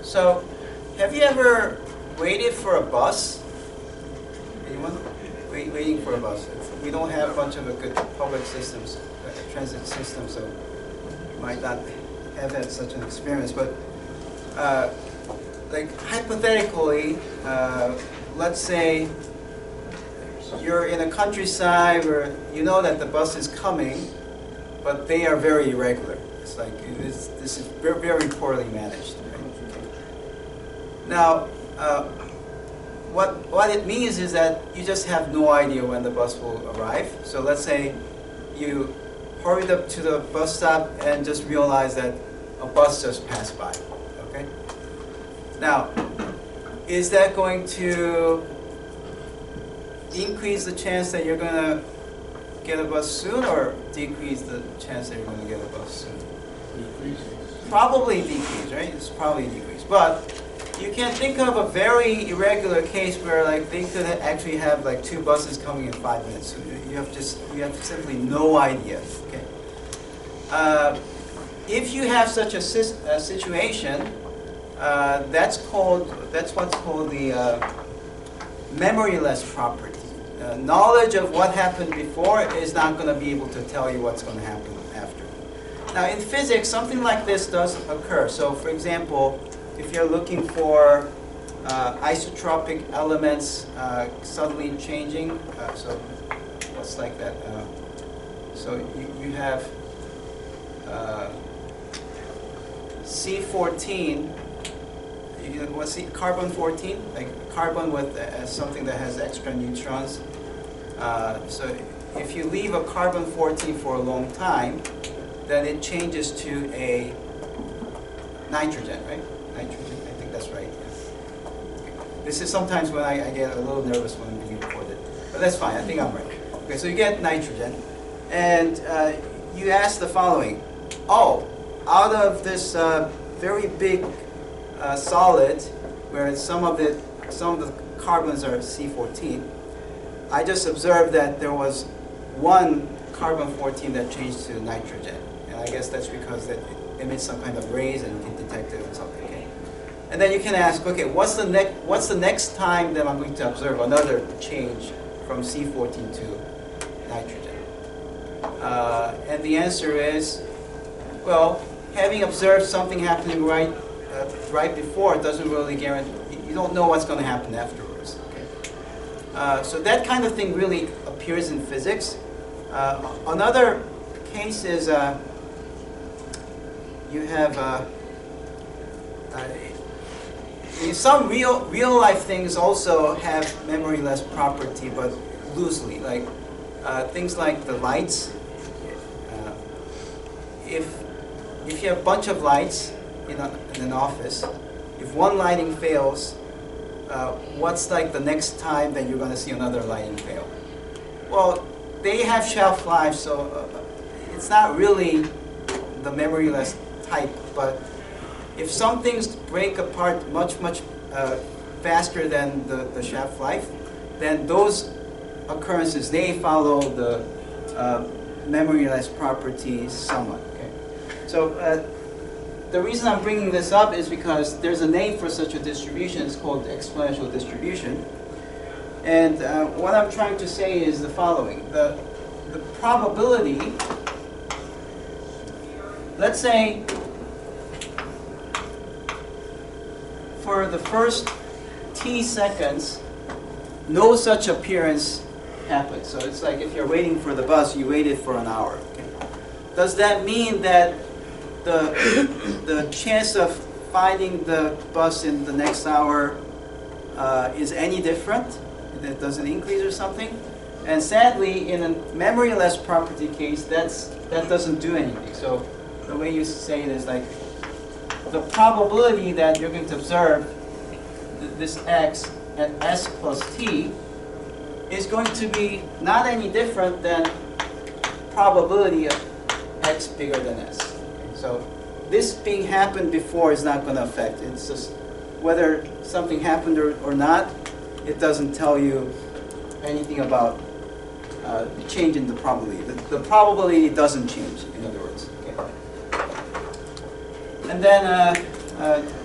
So, have you ever waited for a bus? Anyone? Waiting for a bus. We don't have a bunch of good public systems, transit systems, so you might not have had such an experience. But like hypothetically, let's say you're in a countryside where you know that the bus is coming, but they are very irregular. It's like this is very, very poorly managed. Right? Now, what it means is that you just have no idea when the bus will arrive. So let's say you hurried up to the bus stop and just realized that a bus just passed by. Okay. Now, is that going to increase the chance that you're going to get a bus soon, or decrease the chance that you're going to get a bus soon? Decreasing. Probably decrease, right? It's probably decrease. But you can think of a very irregular case where like they could actually have like 2 buses coming in 5 minutes. So you have simply no idea. Okay. If you have such a situation, that's what's called the memoryless property. Knowledge of what happened before is not going to be able to tell you what's going to happen after. Now in physics, something like this does occur. So for example, if you're looking for isotropic elements suddenly changing, so what's like that? So you have C14. What's carbon 14? Like carbon with something that has extra neutrons. So if you leave a carbon 14 for a long time, then it changes to a nitrogen, right? Nitrogen, I think that's right. Yeah. Okay. This is sometimes when I get a little nervous when I'm being recorded, but that's fine. I think I'm right. Okay, so you get nitrogen, and you ask the following: oh, out of this very big solid, where some of the carbons are C14, I just observed that there was one carbon 14 that changed to nitrogen, and I guess that's because that it emits some kind of rays and you can detect it or something. Okay? And then you can ask, okay, what's the next time that I'm going to observe another change from C14 to nitrogen? And the answer is, well, having observed something happening right before, it doesn't really guarantee. You don't know what's going to happen afterwards. Okay? So that kind of thing really appears in physics. Another case is you have some real life things also have memoryless property, but loosely, like things like the lights. If you have a bunch of lights in an office, if one lighting fails, what's like the next time that you're going to see another lighting fail? Well, they have shelf life, so it's not really the memoryless type, but if some things break apart much faster than the shelf life, then those occurrences, they follow the memoryless properties somewhat. Okay? So the reason I'm bringing this up is because there's a name for such a distribution. It's called the exponential distribution. And what I'm trying to say is the following. The probability, let's say for the first t seconds, no such appearance happens. So it's like if you're waiting for the bus, you waited for an hour. Okay? Does that mean that the chance of finding the bus in the next hour is any different? Does it increase or something? And sadly, in a memoryless property case, that doesn't do anything. So the way you say it is like the probability that you're going to observe this x at s plus t is going to be not any different than probability of x bigger than s. Okay? So this being happened before is not going to affect. It's just whether something happened or not, it doesn't tell you anything about change in the probability. The probability doesn't change, in other words. Okay. And then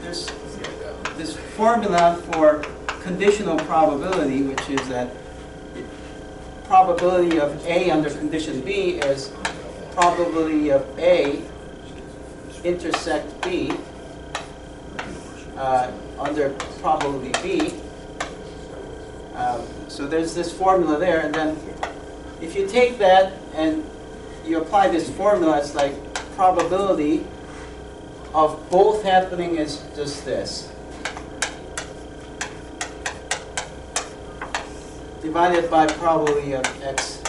there's this formula for conditional probability, which is that probability of A under condition B is probability of A intersect B under probability B. So there's this formula there, and then if you take that and you apply this formula, it's like probability of both happening is just this, divided by probability of X.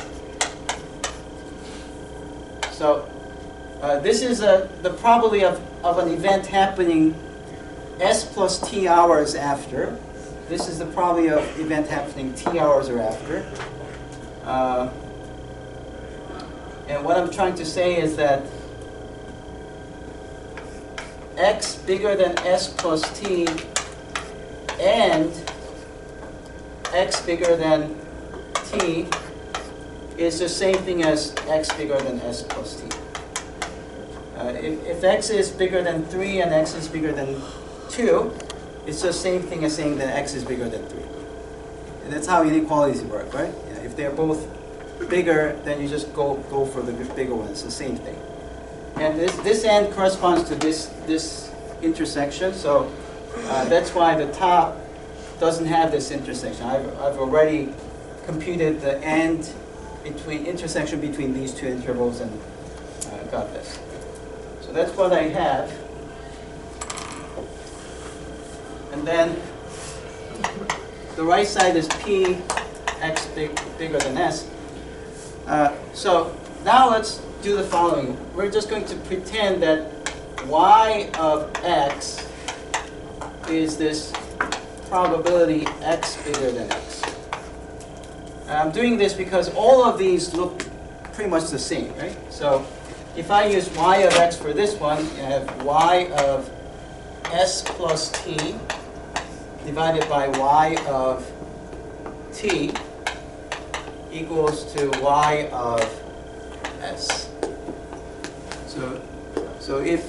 So this is the probability of an event happening S plus T hours after. This is the probability of event happening T hours or after. And what I'm trying to say is that X bigger than S plus T and X bigger than T is the same thing as X bigger than S plus T. If X is bigger than 3 and X is bigger than 2, it's the same thing as saying that X is bigger than 3. And that's how inequalities work, right? Yeah, if they're both bigger, then you just go for the bigger one. It's the same thing. And this end corresponds to this intersection, so that's why the top doesn't have this intersection. I've already computed the end intersection between these two intervals and got this. So that's what I have. And then the right side is P X bigger than S. So now let's do the following. We're just going to pretend that Y of X is this probability X bigger than X. I'm doing this because all of these look pretty much the same, right? So if I use Y of X for this one, I have Y of S plus T divided by Y of T equals to Y of S. So if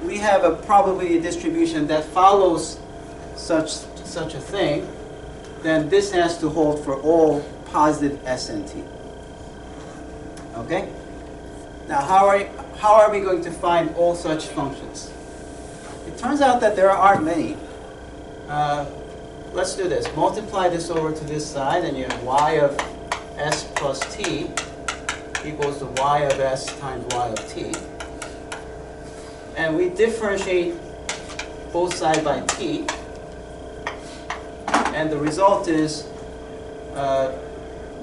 we have a probability distribution that follows such a thing, then this has to hold for all positive S and T. Okay? Now how are we going to find all such functions? It turns out that there aren't many. Let's do this. Multiply this over to this side, and you have Y of S plus T equals to Y of S times Y of T. And we differentiate both sides by T. And the result is,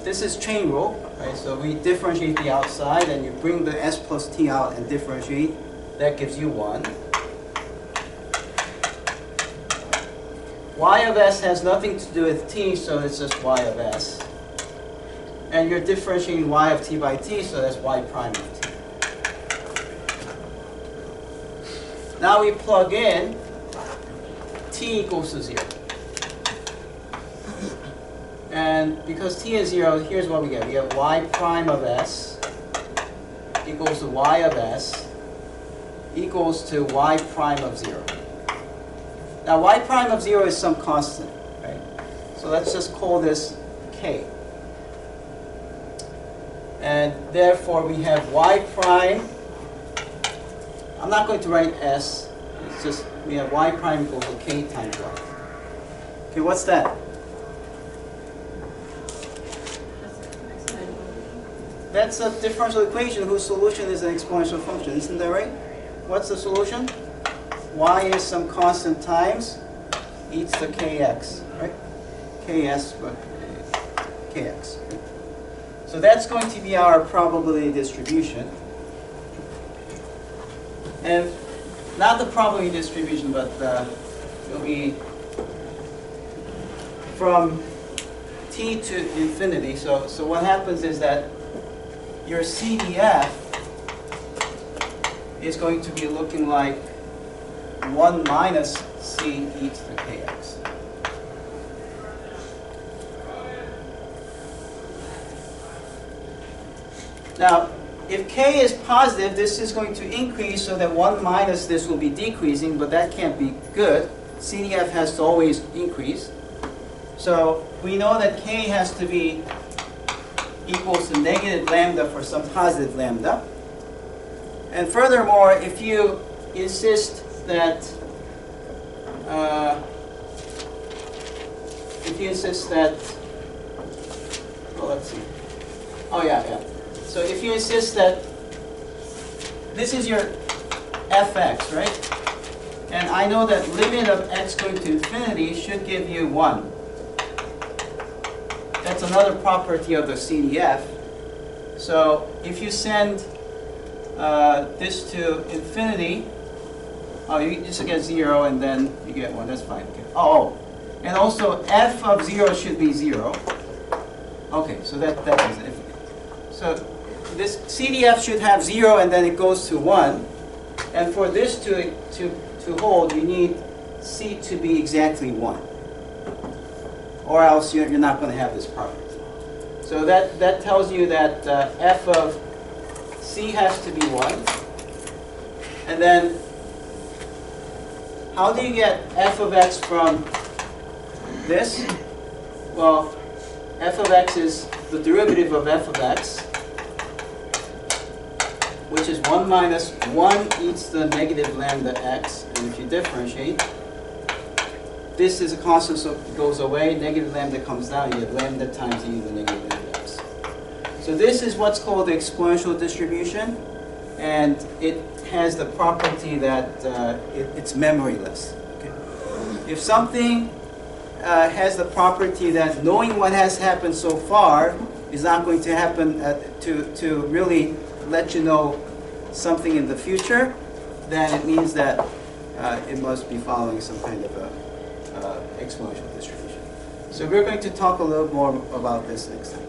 this is chain rule, right? So we differentiate the outside, and you bring the S plus T out and differentiate. That gives you 1. Y of S has nothing to do with T, so it's just Y of S. And you're differentiating Y of T by T, so that's Y prime of T. Now we plug in T equals to 0. And because T is 0, here's what we get. We get Y prime of S equals to Y of S equals to Y prime of 0. Now Y prime of 0 is some constant, right? So let's just call this K. And therefore we have Y prime. I'm not going to write S. It's just we have Y prime equals to K times Y. Okay, what's that? That's a differential equation whose solution is an exponential function. Isn't that right? What's the solution? Y is some constant times e to the kx, right? Ks, but kx. So that's going to be our probability distribution. And not the probability distribution, but it'll be from t to infinity. So what happens is that your CDF is going to be looking like 1 minus c e to the kx. Now, if k is positive, this is going to increase so that 1 minus this will be decreasing, but that can't be good. CDF has to always increase. So we know that K has to be equals to negative lambda for some positive lambda. And furthermore, if you insist that well, let's see. Oh yeah. So if you insist that this is your fx, right? And I know that limit of x going to infinity should give you 1. That's another property of the CDF. So if you send this to infinity, oh, you just get 0 and then you get 1. That's fine. Okay. Oh, and also f of 0 should be 0. Okay, so that is it. So this CDF should have 0 and then it goes to 1. And for this to hold, you need C to be exactly 1. Or else you're not going to have this property. So that tells you that f of C has to be 1. And then how do you get f of x from this? Well, f of x is the derivative of f of x, which is 1 minus 1 eats the negative lambda x. And if you differentiate, this is a constant, so it goes away. Negative lambda comes down. You have lambda times e to the negative lambda x. So this is what's called the exponential distribution. And it has the property that it's memoryless. Okay? If something has the property that knowing what has happened so far is not going to happen to really let you know something in the future, then it means that it must be following some kind of a exponential distribution. So we're going to talk a little more about this next time.